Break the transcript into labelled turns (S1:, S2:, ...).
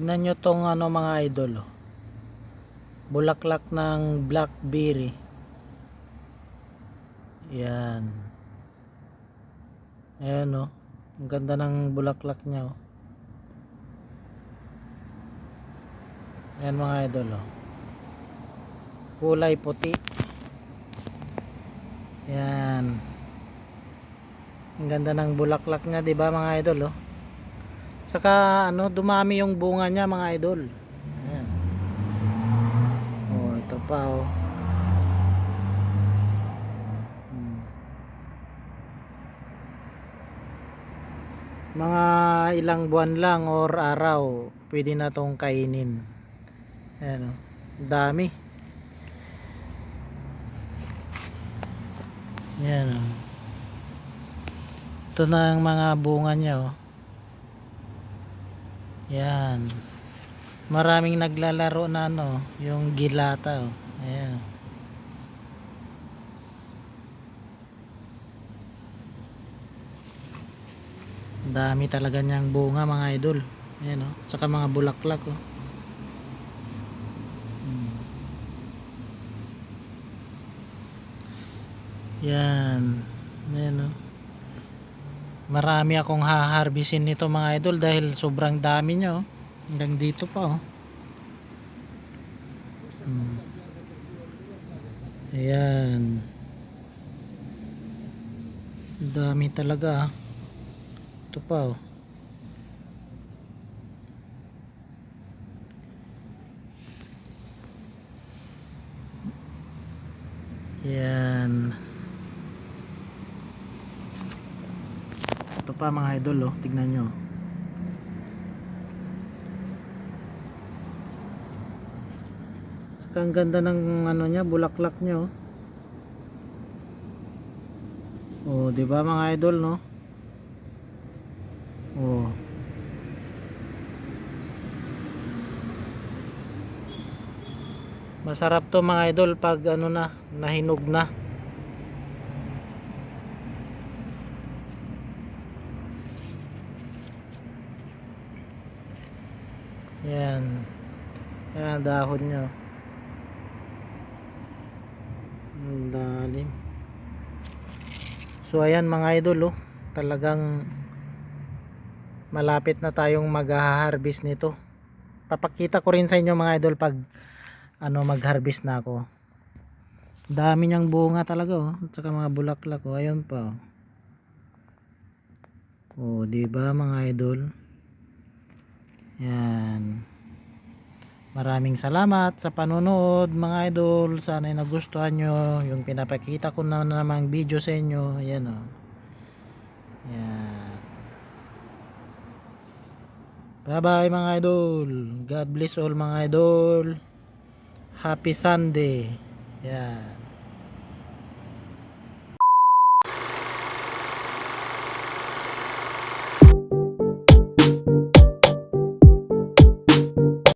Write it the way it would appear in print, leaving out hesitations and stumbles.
S1: Tignan nyo tong ano mga idol, oh. Bulaklak ng blackberry. Yan. Ayan, oh. Ang ganda ng bulaklak niya, oh. Ayan mga idol, oh. Kulay puti. Yan. Ang ganda ng bulaklak niya, 'di ba mga idol, oh. Saka ano, dumami yung bunga niya mga idol. Ayan. Oh, ito pa, oh. Mga ilang buwan lang or araw, pwede na tong kainin. Ayan, oh. Dami. Ayan, oh. Ito na ang mga bunga niya, oh. Yan. Maraming naglalaro na ano, yung gilata, oh. Ayan. Dami talaga niyang bunga mga idol. Ayan, oh. Tsaka mga bulaklak, oh. Yan. Ayan, oh. Marami akong haharbisin nito mga idol dahil sobrang dami niya, oh. Hanggang dito pa, oh. Ayan. Dami talaga, ah. Ito pa, oh. Yan. Ito pa mga idol, oh. Tignan nyo. Saka ang ganda ng ano niya, bulaklak niya, oh. Oh, 'di ba mga idol, no? Oh. Masarap to mga idol pag ano na, nahinog na. Yan. Yan dahon niya. Ang lalim. So ayan mga idol, oh. Talagang malapit na tayong mag-harvest nito. Papakita ko rin sa inyo mga idol pag ano mag-harvest na ako. Dami niyang bunga talaga, oh. At saka mga bulaklak, oh. Ayun pa, oh. Oh, 'di ba mga idol? Yan. Maraming salamat sa panonood mga idol. Sana ay nagustuhan nyo yung pinapakita ko na namang video sa inyo. Ayan, oh. Yan. Bye bye mga idol. God bless all mga idol. Happy Sunday. Yan.